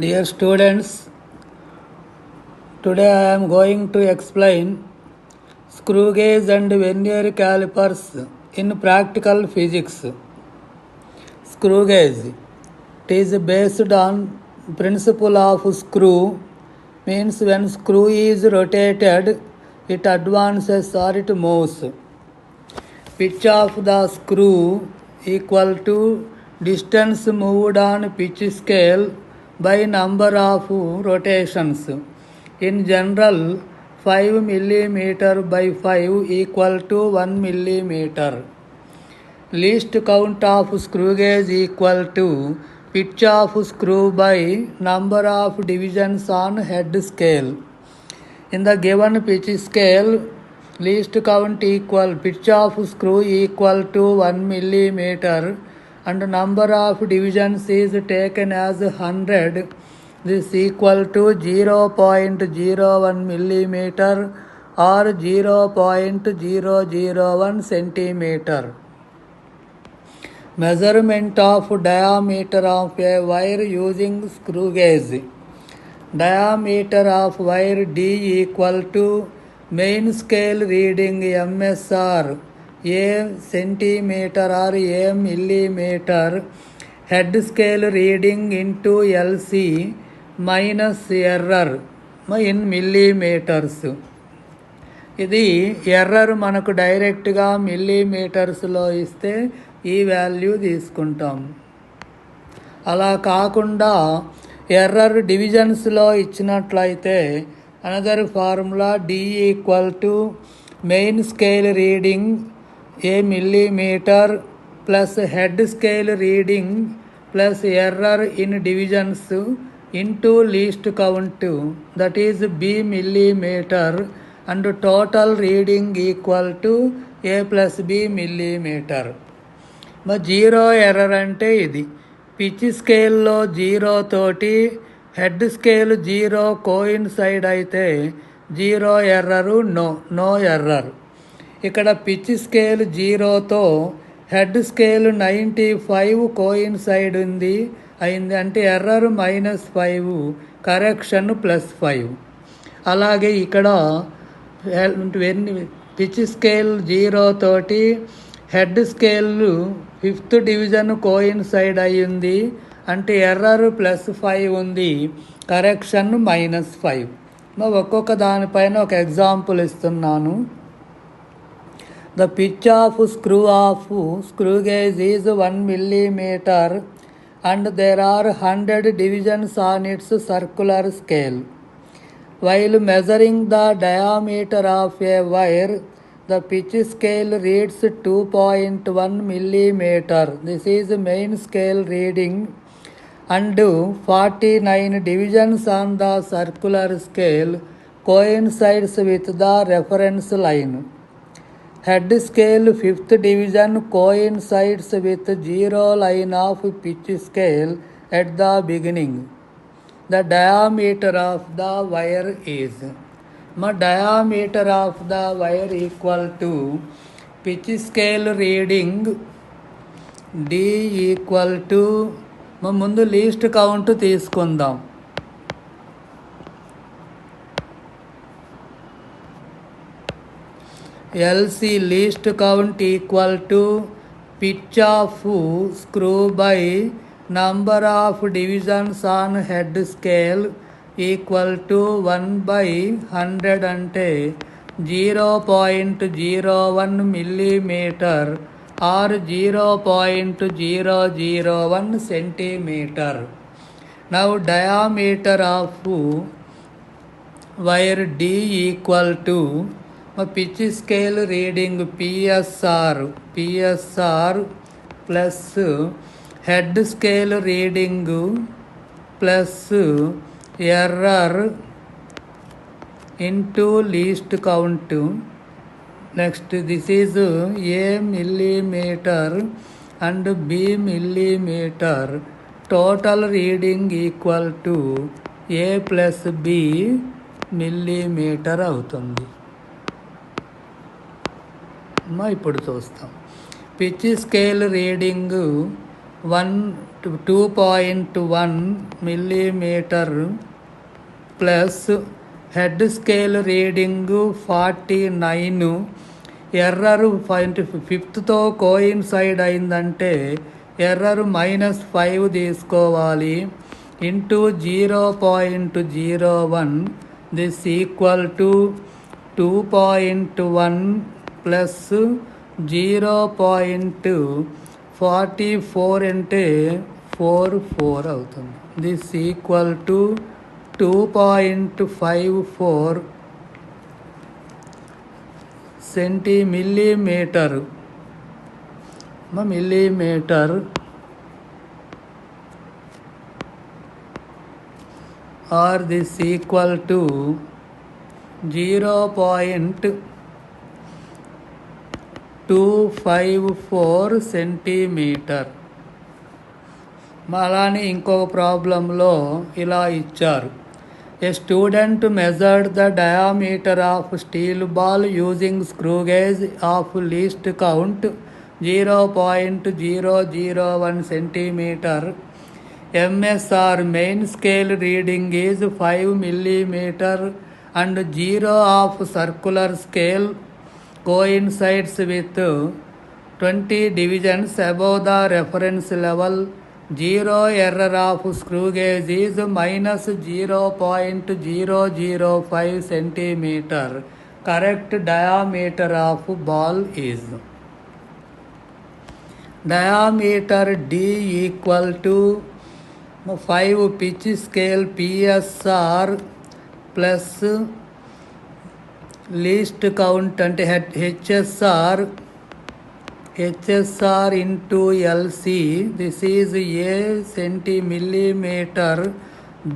Dear students, today I am going to explain screw gauge and vernier calipers in practical physics. Screw gauge, it is based on principle of screw, means when screw is rotated, it advances or it moves. Pitch of the screw equal to distance moved on pitch scale by number of rotations. In general, 5 mm by 5 equal to 1 mm. Least count of screw gauge equal to pitch of screw by number of divisions on head scale. In the given pitch scale, least count equal pitch of screw equal to 1 mm and number of divisions is taken as 100. This equal to 0.01 millimeter or 0.001 centimeter. Measurement of diameter of a wire using screw gauge. Diameter of wire D equal to main scale reading MSR, A centimeter or A millimeter, head scale reading into LC minus error in millimeters. ఇది error మనకు డైరెక్ట్గా మిల్లీమీటర్స్లో ఇస్తే ఈ value తీసుకుంటాం. అలా కాకుండా error డివిజన్స్లో ఇచ్చినట్లయితే another formula D equal to main scale reading A millimetre plus head scale reading plus error in divisions into least count that is B millimetre and total reading equal to A plus B millimetre. మరి zero error అంటే ఇది. Pitch స్కేల్లో 0 తోటి head scale 0 coincide అయితే 0 error, no error. ఇక్కడ pitch scale 0తో head scale 95 coincide అయింది అంటే ఎర్రర్ -5, కరెక్షన్ +5. అలాగే ఇక్కడ పిచ్ స్కేల్ 0 తోటి head scale 5th division coincide అయ్యింది అంటే ఎర్రర్ +5 ఉంది, కరెక్షన్ -5. ఒక్కొక్క దానిపైన ఒక ఎగ్జాంపుల్ ఇస్తున్నాను. The pitch of screw gauge is 1 millimeter and there are 100 divisions on its circular scale. While measuring the diameter of a wire, the pitch scale reads 2.1 millimeter. This is main scale reading and 49 divisions on the circular scale coincides with the reference line. Head scale 5th division coincides with 0 line of pitch scale at the beginning. The diameter of the wire is. Diameter of the wire equal to pitch scale reading D equal to ముందు least count తీసుకుందాం. LC least count equal to pitch of screw by number of divisions on head scale equal to 1/100 అంటే 0.01 millimeter or 0.001 centimeter. Now diameter of wire D equal to pitch scale reading PSR plus head scale reading plus error into least count. Next, this is A millimeter and B millimeter. Total reading equal to A plus B millimeter అవుతుంది. ఇప్పుడు చూస్తాం. Pitch scale reading 2.1 millimeter plus head scale reading 49, error 5th coincide అయిందంటే error -5 తీసుకోవాలి into 0.01, this equal to 2.1 plus 0.44 అంటే 44 అవుతుంది. This equal to 2.54 centimetre or this equal to 0.254 centimetre. అలానే ఇంకొక ప్రాబ్లంలో ఇలా ఇచ్చారు. A student measured the diameter of steel ball using screw gauge of least count 0.001 centimeter. MSR main scale reading is 5 millimeter and 0 of circular scale coincides with 20 divisions above the reference level. 0 error of screw gauge is -0.005 centimeter. Correct diameter of ball is diameter D equal to 5 pitch scale PSR plus least count అంటే HSR into LC. This is A centimeter,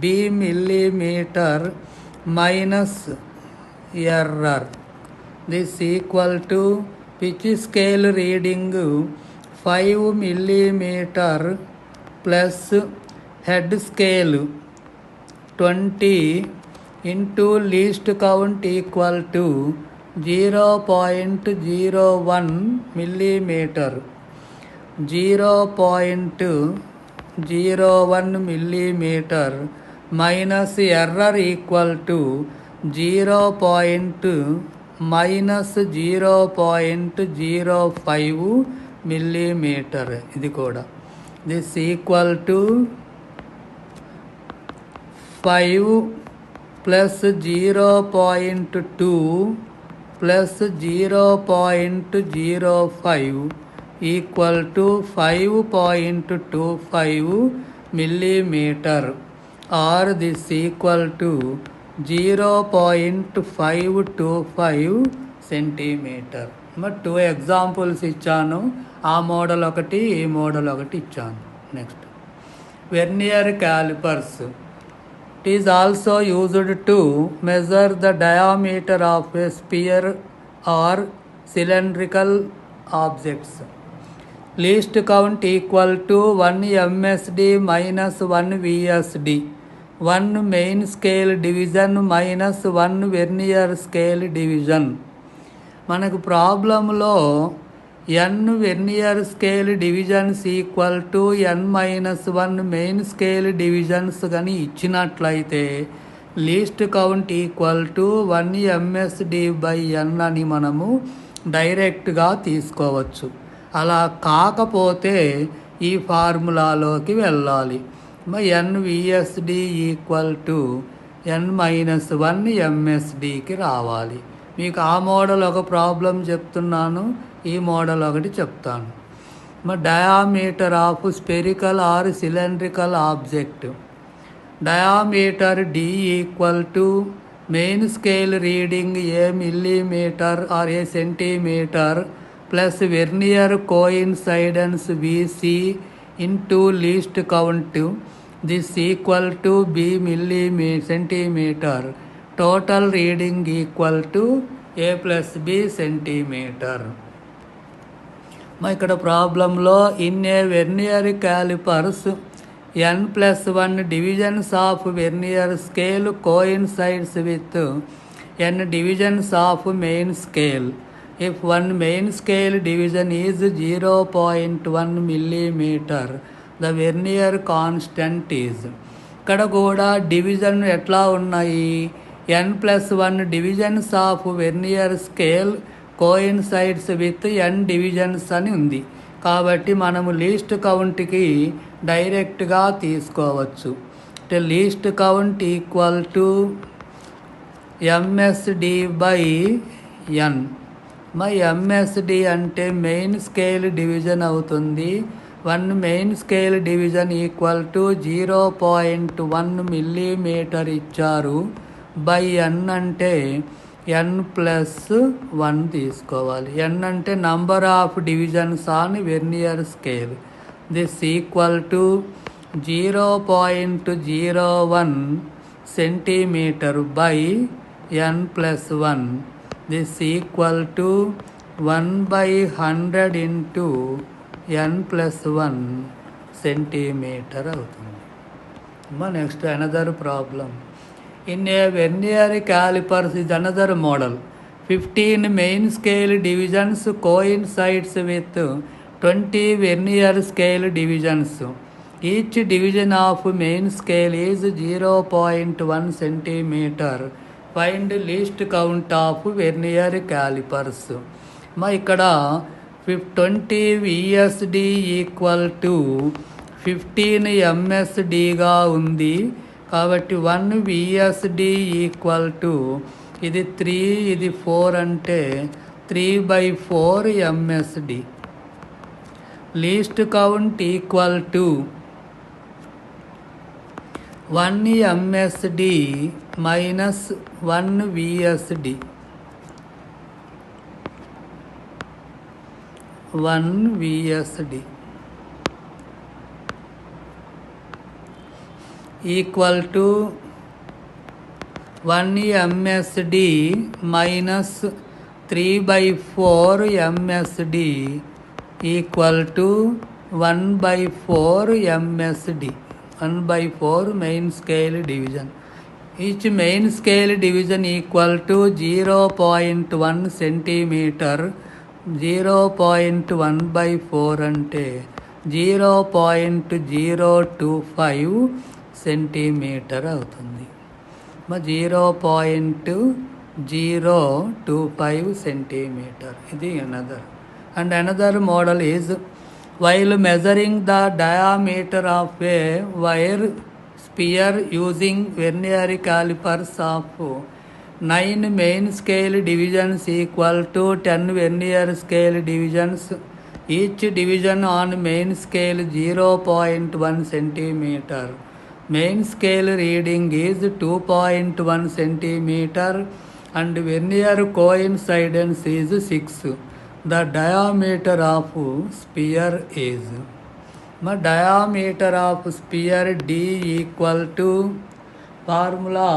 B millimeter minus error. This equal to pitch scale reading 5 millimeter plus head scale 20 into least count equal to 0.01 millimeter. 0.01 millimeter minus error equal to 0.05 millimeter. ఇది కూడా this equal to 5 plus 0.2 plus 0.05 equal to 5.25 millimeter, or this equal to 0.525 centimeter. మరి 2 examples ఇచ్చాను. ఆ model ఒకటి, ఈ model ఒకటి ఇచ్చాను. Next vernier callipers. It is also used to measure the diameter of a sphere or cylindrical objects. Least count equal to 1 MSD minus 1 VSD. 1 main scale division minus 1 vernier scale division. మనకు ప్రాబ్లంలో n vernier scale divisions equal to n-1 main scale divisions కానీ ఇచ్చినట్లయితే least count equal to 1 MSD/n అని మనము డైరెక్ట్గా తీసుకోవచ్చు. అలా కాకపోతే ఈ ఫార్ములాలోకి వెళ్ళాలి. n VSD equal to n-1 MSDకి రావాలి. మీకు ఆ మోడల్ ఒక ప్రాబ్లం చెప్తున్నాను, ఈ మోడల్ ఒకటి చెప్తాను. Diameter of spherical or cylindrical object. Diameter D equal to main scale reading A millimetre or A centimetre plus vernier coincidence VC into least count. This equal to B centimetre. Total reading equal to A plus B centimetre. ఇక్కడ ప్రాబ్లంలో in a vernier callipers n+1 divisions of vernier scale coincides with n divisions of main scale. If one main scale division is 0.1 millimeter the vernier constant is. ఇక్కడ కూడా division ఎట్లా ఉన్నాయి, n+1 divisions of vernier scale coincides with n divisions అని ఉంది. కాబట్టి మనము least కౌంట్కి డైరెక్ట్గా తీసుకోవచ్చు. అంటే least count equal to MSD/n. MSD అంటే మెయిన్ స్కేల్ డివిజన్ అవుతుంది. 1 main scale division equal to 0.1 millimetre ఇచ్చారు. n అంటే n+1 తీసుకోవాలి. n అంటే number of divisions on vernier scale. This equal to 0.01 centimetre n+1. This equal to 1/100 into n+1 centimetre అవుతుంది. Next another problem. In a vernier callipers is another model. 15 main scale divisions coincides with 20 vernier scale divisions. Each division of main scale is 0.1 centimetre. Find least count of vernier callipers. ఇక్కడ 20 VSD equal to 15 MSDగా ఉంది. కాబట్టి 1 VSD equal to ఇది 3 ఇది 4 అంటే 3/4 MSD. Least count equal to 1 MSD minus 1 VSD. 1 VSD equal to 1 MSD minus 3/4 MSD equal to 1/4 MSD. 1/4 main scale division. Each main scale division equal to 0.1 centimetre. 0.1/4 అంటే 0.025 centimetre అవుతుంది. 0.025 centimetre. ఇది another model is while measuring the diameter of a wire sphere using vernier callipers of 9 main scale divisions equal to 10 vernier scale divisions. Each division on main scale 0.1 centimetre. Main scale reading is 2.1 centimetre and vernier coincidence is 6. The diameter of sphere is. Diameter of sphere D equal to formula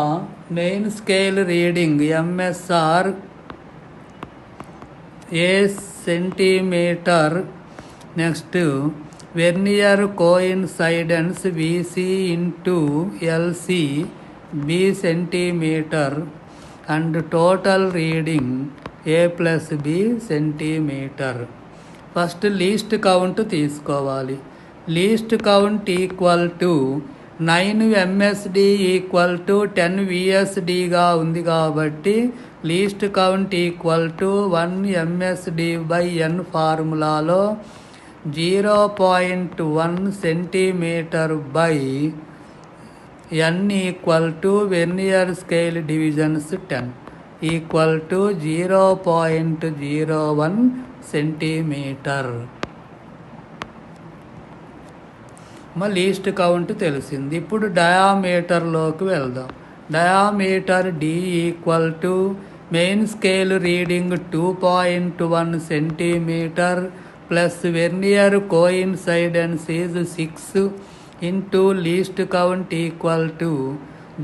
main scale reading MSR A centimetre. Next vernier coincidence VC into LC B centimetre and total reading A+B centimetre. First least count తీసుకోవాలి. Least count equal to 9 MSD equal to 10 VSDగా ఉంది. కాబట్టి least count equal to 1 MSD/n ఫార్ములాలో 0.1 centimetre n equal to vernier scale divisions 10 equal to 0.01 centimetre. Least count తెలిసింది. ఇప్పుడు డయామీటర్లోకి వెళ్దాం. Diameter D equal to main scale reading 2.1 centimetre plus vernier coincidence is 6 into least count equal to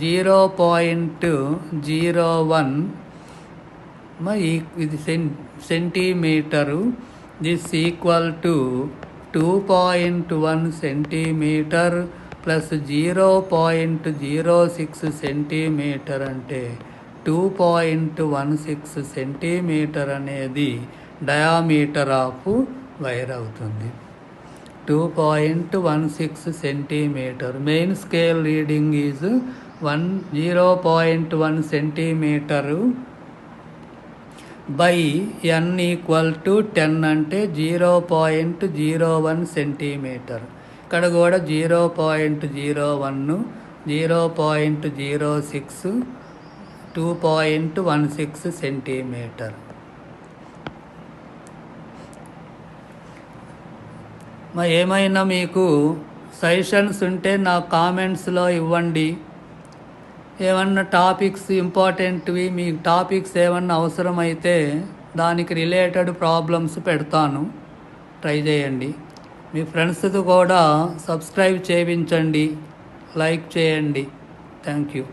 0.01 ఇది centimetre. This equal to 2.1 centimetre plus 0.06 centimetre అంటే 2.16 centimetre అనేది diameter of wire అవుతుంది. 2.16 centimeter. Main scale reading is 0.1 centimeter by n equal to 10 అంటే 0.01 centimetre. ఇక్కడ కూడా 0.01, 0.06, 2.16 centimetre. ఏమైనా మీకు suggestions ఉంటే నా కామెంట్స్లో ఇవ్వండి. ఏమన్నా టాపిక్స్ ఇంపార్టెంట్వి, మీ టాపిక్స్ ఏమన్నా అవసరమైతే దానికి రిలేటెడ్ ప్రాబ్లమ్స్ పెడతాను, ట్రై చేయండి. మీ ఫ్రెండ్స్తో కూడా సబ్స్క్రైబ్ చేయించండి, లైక్ చేయండి. Thank you.